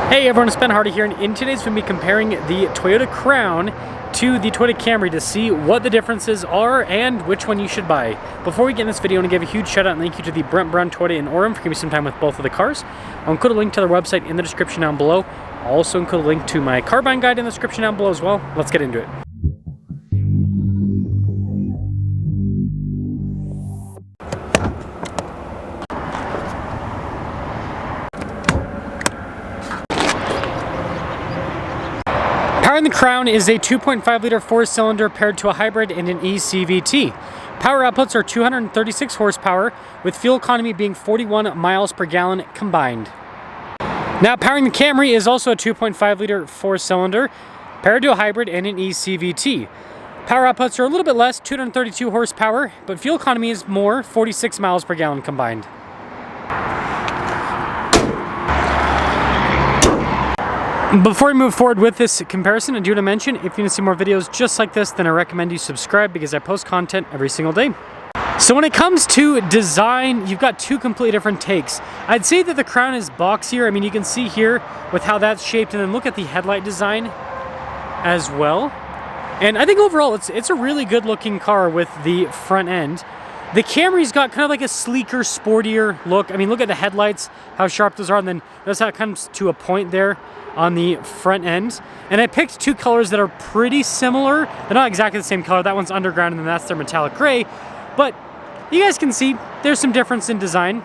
Hey everyone, it's Ben Hardy here, and in today's video, we'll be comparing the Toyota Crown to the Toyota Camry to see what the differences are and which one you should buy. Before we get in this video, I want to give a huge shout out and thank you to the Brent Brown Toyota in Orem for giving me some time with both of the cars. I'll include a link to their website in the description down below. I'll also include a link to my car buying guide in the description down below as well. Let's get into it. Powering the Crown is a 2.5-liter four-cylinder paired to a hybrid and an eCVT. Power outputs are 236 horsepower, with fuel economy being 41 miles per gallon combined. Now, powering the Camry is also a 2.5-liter four-cylinder paired to a hybrid and an eCVT. Power outputs are a little bit less, 232 horsepower, but fuel economy is more, 46 miles per gallon combined. Before we move forward with this comparison, I do want to mention, if you want to see more videos just like this, then I recommend you subscribe because I post content every single day. So when it comes to design, you've got two completely different takes. I'd say that the Crown is boxier. I mean, you can see here with how that's shaped, and then look at the headlight design as well. And I think overall, it's a really good looking car with the front end. The Camry's got kind of like a sleeker, sportier look. I mean, look at the headlights, how sharp those are, and then notice how it comes to a point there on the front end. And I picked two colors that are pretty similar. They're not exactly the same color. That one's underground and then that's their metallic gray. But you guys can see there's some difference in design.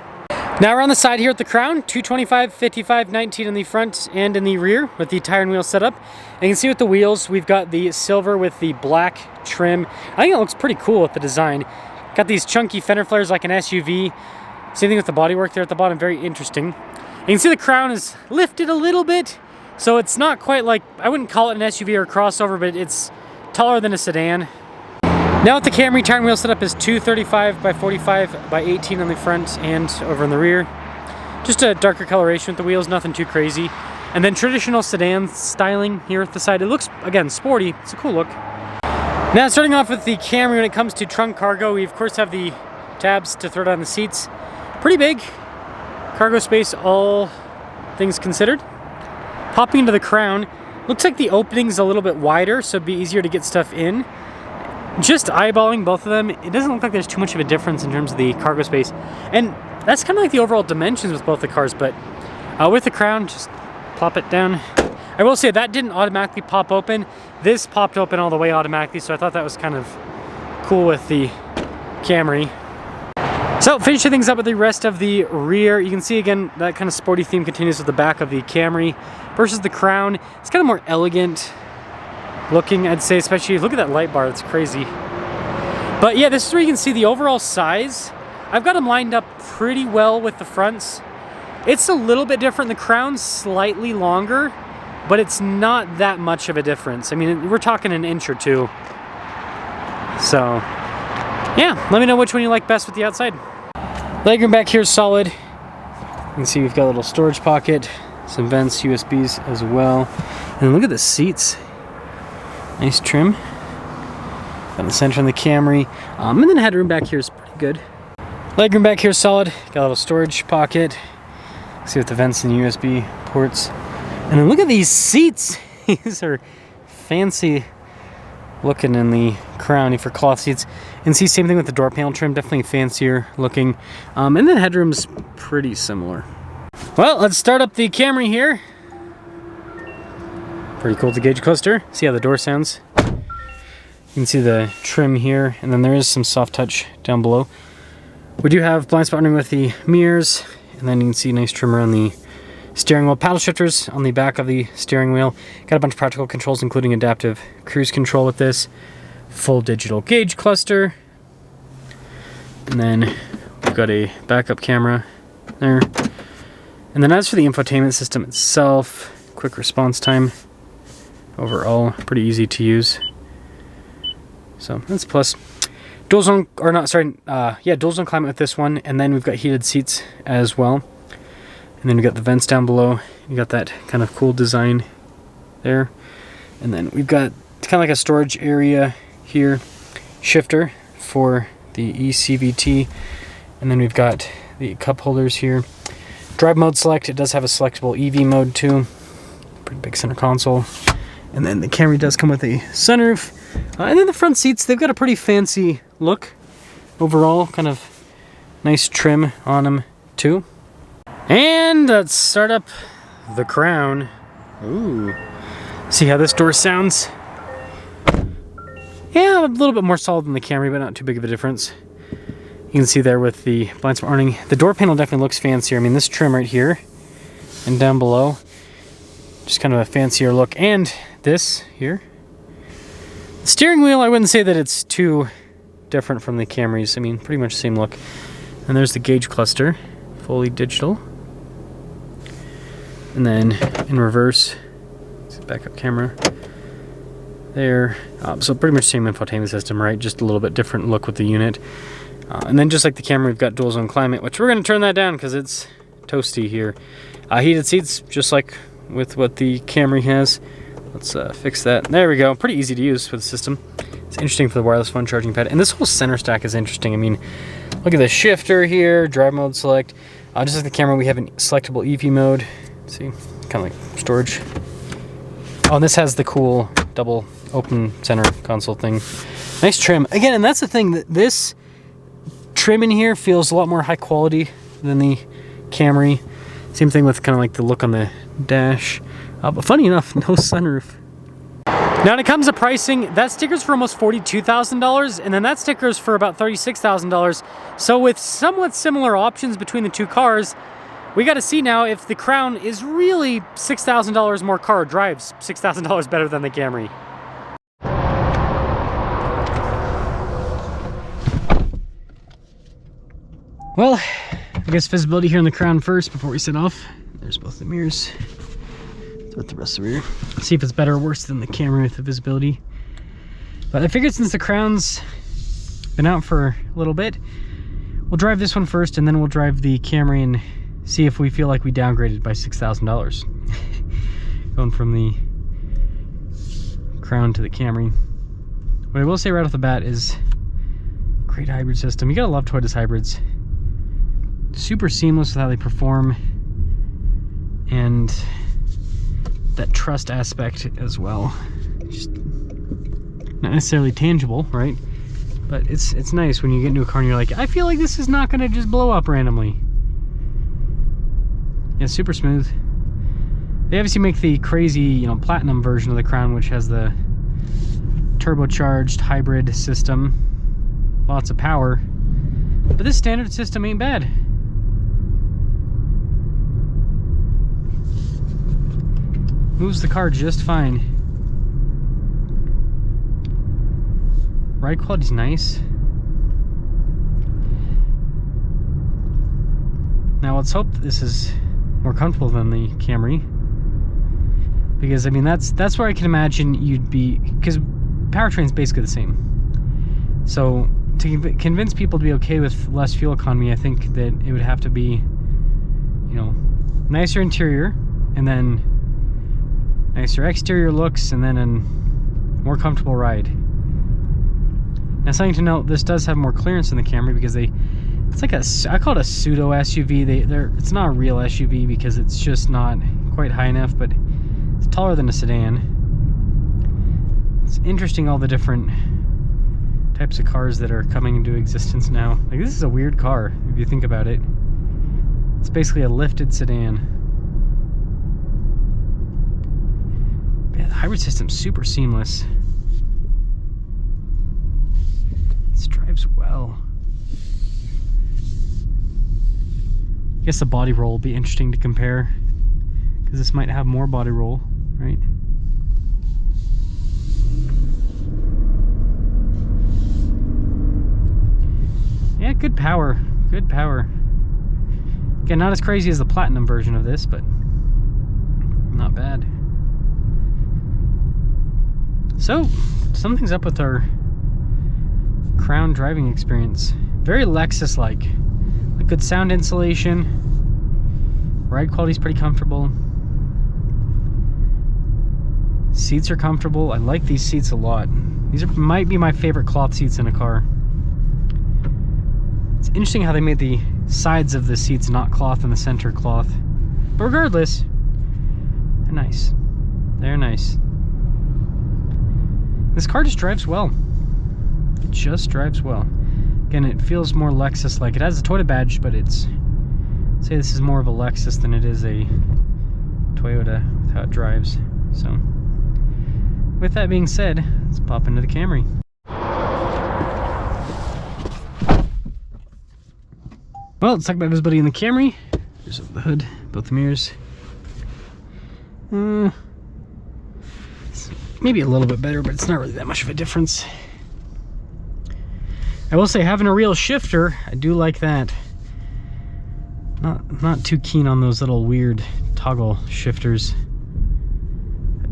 Now we're on the side here at the Crown, 225, 55, 19 in the front and in the rear with the tire and wheel setup. And you can see with the wheels, we've got the silver with the black trim. I think it looks pretty cool with the design. Got these chunky fender flares like an SUV. Same thing with the bodywork there at the bottom, very interesting. And you can see the Crown is lifted a little bit. So it's not quite like, I wouldn't call it an SUV or a crossover, but it's taller than a sedan. Now with the Camry, tire and wheel setup is 235 by 45 by 18 on the front and over in the rear. Just a darker coloration with the wheels, nothing too crazy. And then traditional sedan styling here at the side. It looks, again, sporty. It's a cool look. Now starting off with the Camry, when it comes to trunk cargo, we of course have the tabs to throw down the seats. Pretty big cargo space, all things considered. Popping into the Crown, looks like the opening's a little bit wider, so it'd be easier to get stuff in. Just eyeballing both of them, it doesn't look like there's too much of a difference in terms of the cargo space. And that's kind of like the overall dimensions with both the cars, but with the Crown, just plop it down. I will say that didn't automatically pop open. This popped open all the way automatically, so I thought that was kind of cool with the Camry. So finishing things up with the rest of the rear, you can see again that kind of sporty theme continues with the back of the Camry versus the Crown. It's kind of more elegant looking, I'd say, especially look at that light bar, it's crazy. But yeah, this is where you can see the overall size. I've got them lined up pretty well with the fronts. It's a little bit different. The Crown's slightly longer, but it's not that much of a difference. I mean, we're talking an inch or two. So yeah, let me know which one you like best with the outside. Legroom back here is solid. You can see we've got a little storage pocket, some vents, USBs as well. And look at the seats. Nice trim. Got the center on the Camry. And then the headroom back here is pretty good. Legroom back here is solid. Got a little storage pocket. See with the vents and the USB ports. And then look at these seats. These are fancy looking in the Crown for cloth seats. And see, same thing with the door panel trim, definitely fancier looking. And then headroom's pretty similar. Well, let's start up the Camry here. Pretty cool with the gauge cluster. See how the door sounds. You can see the trim here, and then there is some soft touch down below. We do have blind spot warning with the mirrors, and then you can see a nice trim around the steering wheel. Paddle shifters on the back of the steering wheel. Got a bunch of practical controls, including adaptive cruise control with this. Full digital gauge cluster. And then we've got a backup camera there. And then as for the infotainment system itself, quick response time. Overall, pretty easy to use. So that's a plus. Dual zone, or not, sorry, dual zone climate with this one. And then we've got heated seats as well. And then we've got the vents down below. You got that kind of cool design there. And then we've got kind of like a storage area here, shifter for the eCVT, and then we've got the cup holders here. Drive mode select, it does have a selectable EV mode too. Pretty big center console. And then the Camry does come with a sunroof. And then the front seats, they've got a pretty fancy look overall. Kind of nice trim on them too. And let's start up the Crown. Ooh. See how this door sounds? Yeah, a little bit more solid than the Camry, but not too big of a difference. You can see there with the blind spot awning. The door panel definitely looks fancier. I mean, this trim right here and down below, just kind of a fancier look. And this here. The steering wheel, I wouldn't say that it's too different from the Camrys. I mean, pretty much the same look. And there's the gauge cluster, fully digital. And then in reverse, backup camera there. So pretty much same infotainment system, right? Just a little bit different look with the unit. And then just like the Camry, we've got dual zone climate, which we're going to turn that down because it's toasty here. Heated seats, just like with what the Camry has. Let's fix that. There we go. Pretty easy to use for the system. It's interesting for the wireless phone charging pad. And this whole center stack is interesting. I mean, look at the shifter here, drive mode select. Just like the Camry, we have an selectable EV mode. Let's see, kind of like storage. Oh, and this has the cool double open center console thing. Nice trim. Again, and that's the thing, that this trim in here feels a lot more high quality than the Camry. Same thing with kind of like the look on the dash. But funny enough, no sunroof. Now when it comes to pricing, that sticker's for almost $42,000, and then that sticker's for about $36,000. So with somewhat similar options between the two cars, we got to see now if the Crown is really $6,000 more car, drives $6,000 better than the Camry. Well, I guess visibility here in the Crown first before we set off. There's both the mirrors. With the rest of the rear. Let's see if it's better or worse than the Camry with the visibility. But I figured since the Crown's been out for a little bit, we'll drive this one first and then we'll drive the Camry and see if we feel like we downgraded by $6,000. Going from the Crown to the Camry. What I will say right off the bat is great hybrid system. You gotta love Toyota's hybrids. Super seamless with how they perform, and that trust aspect as well. Just not necessarily tangible, right? But it's nice when you get into a car and you're like, I feel like this is not gonna just blow up randomly. Yeah, super smooth. They obviously make the crazy, you know, platinum version of the Crown, which has the turbocharged hybrid system. Lots of power. But this standard system ain't bad. Moves the car just fine. Ride quality's nice. Now let's hope this is more comfortable than the Camry, because I mean that's where I can imagine you'd be, because powertrain's basically the same. So to convince people to be okay with less fuel economy, I think that it would have to be, you know, nicer interior, and then nicer exterior looks, and then a more comfortable ride. Now, something to note, this does have more clearance than the Camry, because it's like I call it a pseudo SUV. It's not a real SUV because it's just not quite high enough, but it's taller than a sedan. It's interesting, all the different types of cars that are coming into existence now. Like, this is a weird car if you think about it. It's basically a lifted sedan. Yeah, the hybrid system's super seamless. This drives well. I guess the body roll will be interesting to compare, because this might have more body roll, right? Yeah, good power, good power. Again, not as crazy as the platinum version of this, but not bad. So, something's up with our Crown driving experience. Very Lexus-like. Like, good sound insulation. Ride quality's pretty comfortable. Seats are comfortable. I like these seats a lot. These might be my favorite cloth seats in a car. It's interesting how they made the sides of the seats not cloth and the center cloth. But regardless, they're nice. They're nice. This car just drives well. It just drives well. Again, it feels more Lexus-like. It has a Toyota badge, but it's... I'd say this is more of a Lexus than it is a Toyota with how it drives. So, with that being said, let's pop into the Camry. Well, let's talk about visibility in the Camry. Here's the hood, both the mirrors. Maybe a little bit better, but it's not really that much of a difference. I will say, having a real shifter, I do like that. Not too keen on those little weird toggle shifters.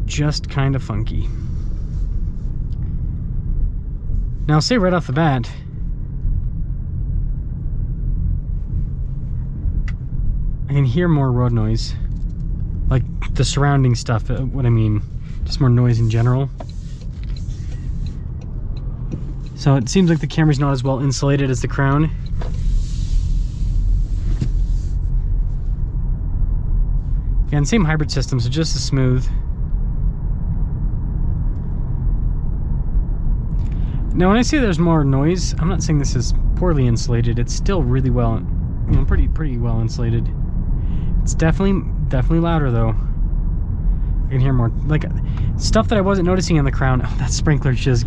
Just kind of funky. Now, I'll say right off the bat, I can hear more road noise. Like the surrounding stuff, what I mean. Just more noise in general. So it seems like the Camry's not as well insulated as the Crown. Again, same hybrid system, so just as smooth. Now when I say there's more noise, I'm not saying this is poorly insulated. It's still really well, you know, pretty well insulated. It's definitely louder though. I can hear more, like, stuff that I wasn't noticing in the Crown. Oh, that sprinkler's just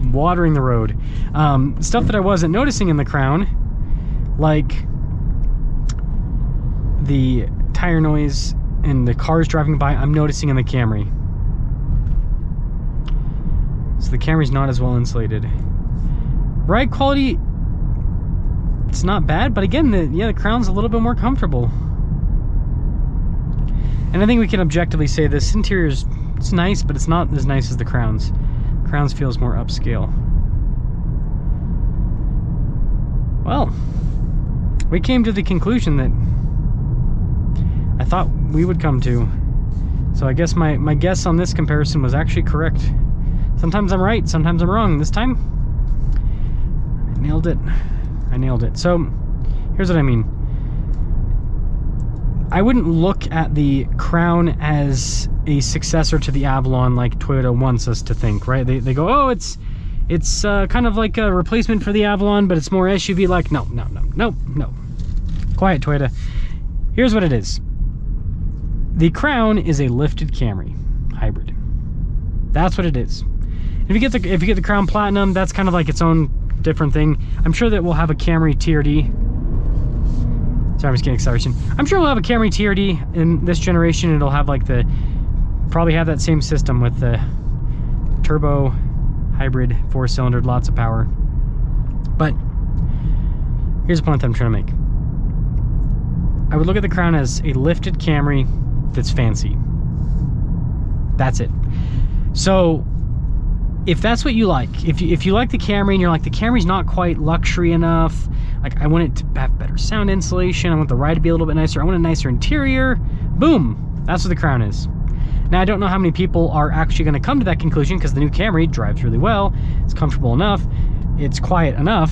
watering the road. Stuff that I wasn't noticing in the Crown, like the tire noise and the cars driving by, I'm noticing in the Camry. So the Camry's not as well insulated. Ride quality, it's not bad, but again, the Crown's a little bit more comfortable. And I think we can objectively say this interior's, it's nice, but it's not as nice as the Crown's. Crown's feels more upscale. Well, we came to the conclusion that I thought we would come to. So I guess my guess on this comparison was actually correct. Sometimes I'm right, sometimes I'm wrong. This time, I nailed it. I nailed it. So here's what I mean. I wouldn't look at the Crown as a successor to the Avalon like Toyota wants us to think, right? They go, oh, it's kind of like a replacement for the Avalon, but it's more SUV-like. No. Quiet, Toyota. Here's what it is. The Crown is a lifted Camry hybrid. That's what it is. If you get the Crown Platinum, that's kind of like its own different thing. I'm sure that we'll have a Camry TRD. Sorry, I'm just getting acceleration. I'm sure we'll have a Camry TRD in this generation. It'll have like probably have that same system with the turbo hybrid 4-cylindered, lots of power. But here's the point that I'm trying to make. I would look at the Crown as a lifted Camry that's fancy. That's it. So if that's what you like, if you like the Camry and you're like, the Camry's not quite luxury enough, like I want it to have better sound insulation, I want the ride to be a little bit nicer, I want a nicer interior, boom, that's what the Crown is. Now, I don't know how many people are actually going to come to that conclusion because the new Camry drives really well, it's comfortable enough, it's quiet enough,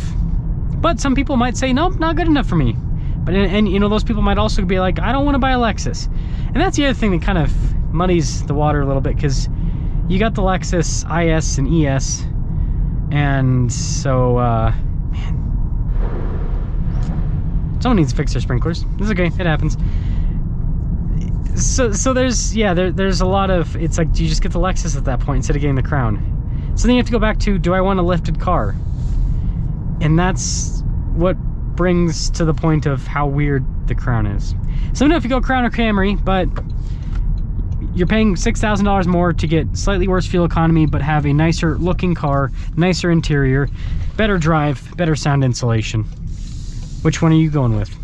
but some people might say, nope, not good enough for me. But and you know, those people might also be like, I don't want to buy a Lexus. And that's the other thing that kind of muddies the water a little bit, because you got the Lexus IS and ES, and so man, someone needs to fix their sprinklers. It's okay, it happens. So there's a lot of, it's like, do you just get the Lexus at that point instead of getting the Crown? So then you have to go back to, do I want a lifted car? And that's what brings to the point of how weird the Crown is. So no, if you go Crown or Camry, but you're paying $6,000 more to get slightly worse fuel economy, but have a nicer looking car, nicer interior, better drive, better sound insulation. Which one are you going with?